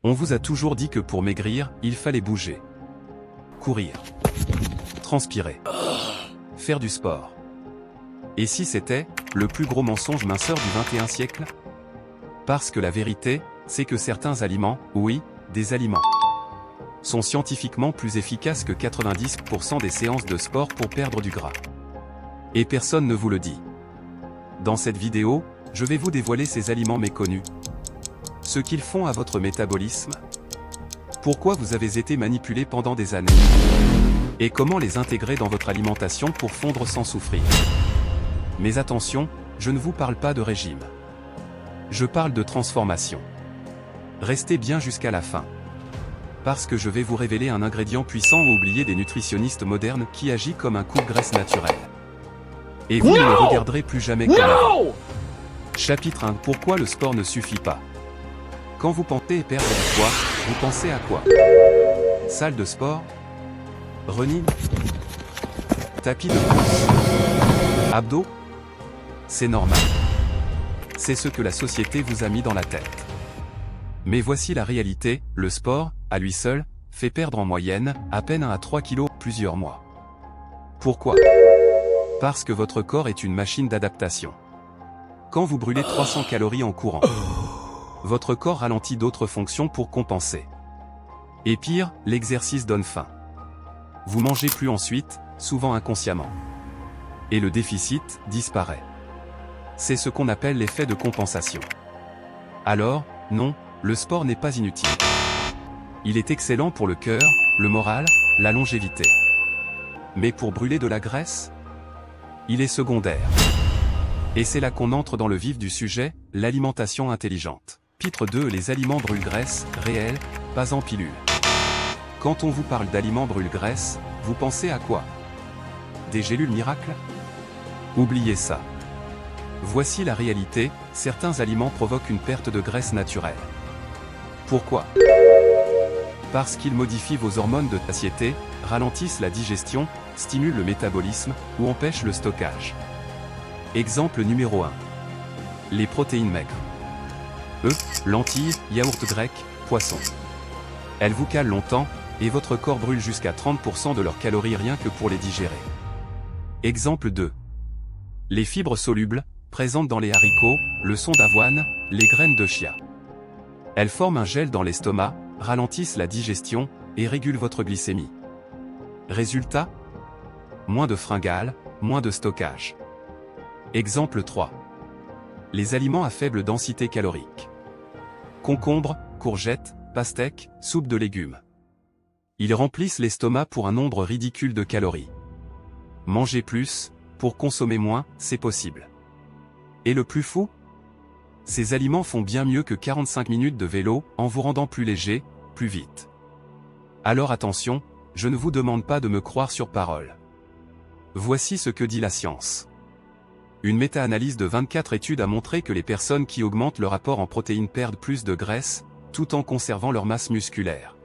On vous a toujours dit que pour maigrir, il fallait bouger. Courir. Transpirer. Faire du sport. Et si c'était le plus gros mensonge minceur du XXIe siècle? Parce que la vérité, c'est que certains aliments, oui, des aliments, sont scientifiquement plus efficaces que 90% des séances de sport pour perdre du gras. Et personne ne vous le dit. Dans cette vidéo, je vais vous dévoiler ces aliments méconnus. Ce qu'ils font à votre métabolisme. Pourquoi vous avez été manipulé pendant des années. Et comment les intégrer dans votre alimentation pour fondre sans souffrir. Mais attention, je ne vous parle pas de régime. Je parle de transformation. Restez bien jusqu'à la fin. Parce que je vais vous révéler un ingrédient puissant oublié des nutritionnistes modernes qui agit comme un coupe-graisse naturel. Et vous ne le regarderez plus jamais comme avant. Chapitre 1. Pourquoi le sport ne suffit pas? Quand vous pensez perdre du poids, vous pensez à quoi? Salle de sport? Running? Tapis de course? Abdos? C'est normal. C'est ce que la société vous a mis dans la tête. Mais voici la réalité, le sport, à lui seul, fait perdre en moyenne, à peine 1 à 3 kilos, plusieurs mois. Pourquoi? Parce que votre corps est une machine d'adaptation. Quand vous brûlez 300 calories en courant, votre corps ralentit d'autres fonctions pour compenser. Et pire, l'exercice donne faim. Vous mangez plus ensuite, souvent inconsciemment. Et le déficit disparaît. C'est ce qu'on appelle l'effet de compensation. Alors, non, le sport n'est pas inutile. Il est excellent pour le cœur, le moral, la longévité. Mais pour brûler de la graisse, il est secondaire. Et c'est là qu'on entre dans le vif du sujet, l'alimentation intelligente. Chapitre 2. Les aliments brûle-graisse, réels, pas en pilule. Quand on vous parle d'aliments brûle-graisse, vous pensez à quoi? Des gélules miracles? Oubliez ça. Voici la réalité, certains aliments provoquent une perte de graisse naturelle. Pourquoi? Parce qu'ils modifient vos hormones de satiété, ralentissent la digestion, stimulent le métabolisme, ou empêchent le stockage. Exemple numéro 1. Les protéines maigres. Lentilles, yaourt grec, poisson. Elles vous calent longtemps, et votre corps brûle jusqu'à 30% de leurs calories rien que pour les digérer. Exemple 2. Les fibres solubles, présentes dans les haricots, le son d'avoine, les graines de chia. Elles forment un gel dans l'estomac, ralentissent la digestion, et régulent votre glycémie. Résultat? Moins de fringales, moins de stockage. Exemple 3. Les aliments à faible densité calorique. Concombres, courgettes, pastèques, soupe de légumes. Ils remplissent l'estomac pour un nombre ridicule de calories. Manger plus, pour consommer moins, c'est possible. Et le plus fou? Ces aliments font bien mieux que 45 minutes de vélo, en vous rendant plus léger, plus vite. Alors attention, je ne vous demande pas de me croire sur parole. Voici ce que dit la science. Une méta-analyse de 24 études a montré que les personnes qui augmentent leur apport en protéines perdent plus de graisse, tout en conservant leur masse musculaire.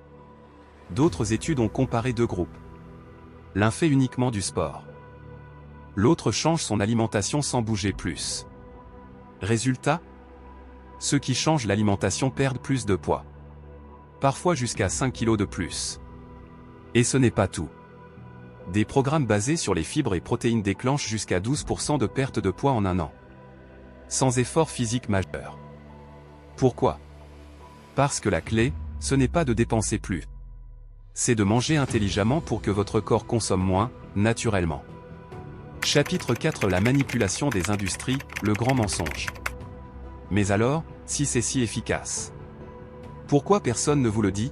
D'autres études ont comparé deux groupes. L'un fait uniquement du sport. L'autre change son alimentation sans bouger plus. Résultat? Ceux qui changent l'alimentation perdent plus de poids. Parfois jusqu'à 5 kg de plus. Et ce n'est pas tout. Des programmes basés sur les fibres et protéines déclenchent jusqu'à 12% de perte de poids en un an. Sans effort physique majeur. Pourquoi? Parce que la clé, ce n'est pas de dépenser plus. C'est de manger intelligemment pour que votre corps consomme moins, naturellement. Chapitre 4. La manipulation des industries, le grand mensonge. Mais alors, si c'est si efficace, pourquoi personne ne vous le dit?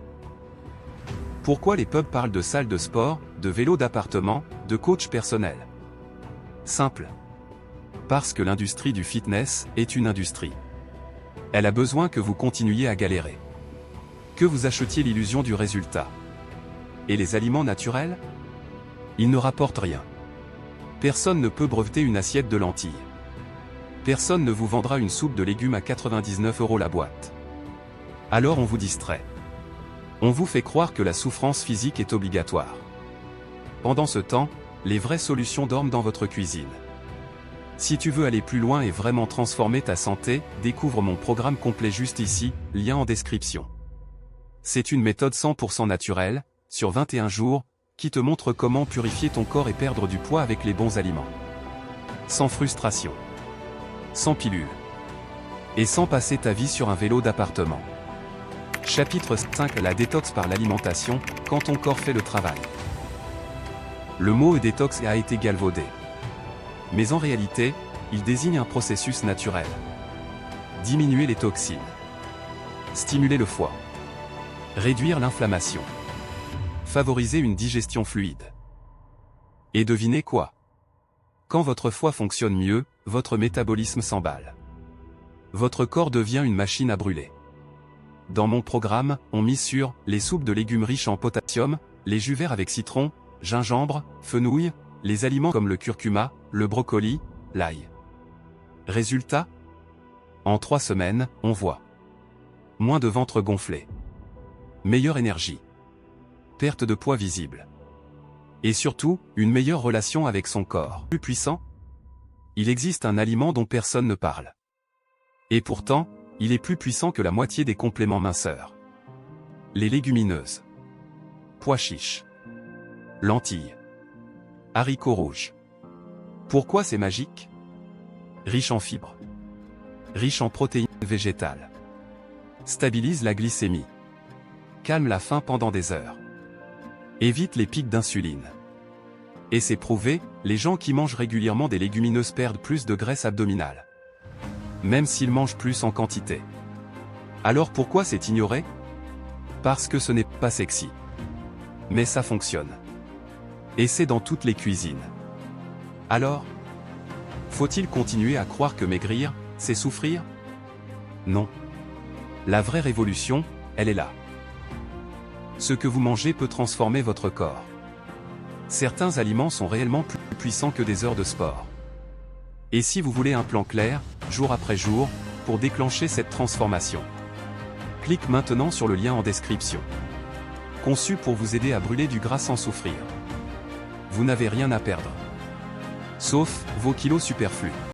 Pourquoi les pubs parlent de salles de sport, de vélos d'appartement, de coach personnel? Simple. Parce que l'industrie du fitness est une industrie. Elle a besoin que vous continuiez à galérer. Que vous achetiez l'illusion du résultat. Et les aliments naturels? Ils ne rapportent rien. Personne ne peut breveter une assiette de lentilles. Personne ne vous vendra une soupe de légumes à 99 € la boîte. Alors on vous distrait. On vous fait croire que la souffrance physique est obligatoire. Pendant ce temps, les vraies solutions dorment dans votre cuisine. Si tu veux aller plus loin et vraiment transformer ta santé, découvre mon programme complet juste ici, lien en description. C'est une méthode 100% naturelle, sur 21 jours, qui te montre comment purifier ton corps et perdre du poids avec les bons aliments. Sans frustration. Sans pilule. Et sans passer ta vie sur un vélo d'appartement. Chapitre 5. La détox par l'alimentation, quand ton corps fait le travail. Le mot détox a été galvaudé. Mais en réalité, il désigne un processus naturel. Diminuer les toxines. Stimuler le foie. Réduire l'inflammation. Favoriser une digestion fluide. Et devinez quoi? Quand votre foie fonctionne mieux, votre métabolisme s'emballe. Votre corps devient une machine à brûler. Dans mon programme, on mise sur les soupes de légumes riches en potassium, les jus verts avec citron, gingembre, fenouil, les aliments comme le curcuma, le brocoli, l'ail. Résultat? En 3 semaines, on voit moins de ventre gonflé, meilleure énergie, perte de poids visible, et surtout, une meilleure relation avec son corps. Plus puissant? Il existe un aliment dont personne ne parle. Et pourtant, il est plus puissant que la moitié des compléments minceurs. Les légumineuses. Pois chiches. Lentilles. Haricots rouges. Pourquoi c'est magique? Riche en fibres. Riche en protéines végétales. Stabilise la glycémie. Calme la faim pendant des heures. Évite les pics d'insuline. Et c'est prouvé, les gens qui mangent régulièrement des légumineuses perdent plus de graisse abdominale. Même s'ils mangent plus en quantité. Alors pourquoi c'est ignoré? Parce que ce n'est pas sexy. Mais ça fonctionne. Et c'est dans toutes les cuisines. Alors, faut-il continuer à croire que maigrir, c'est souffrir? Non. La vraie révolution, elle est là. Ce que vous mangez peut transformer votre corps. Certains aliments sont réellement plus puissants que des heures de sport. Et si vous voulez un plan clair, jour après jour, pour déclencher cette transformation, clique maintenant sur le lien en description. Conçu pour vous aider à brûler du gras sans souffrir. Vous n'avez rien à perdre. Sauf vos kilos superflus.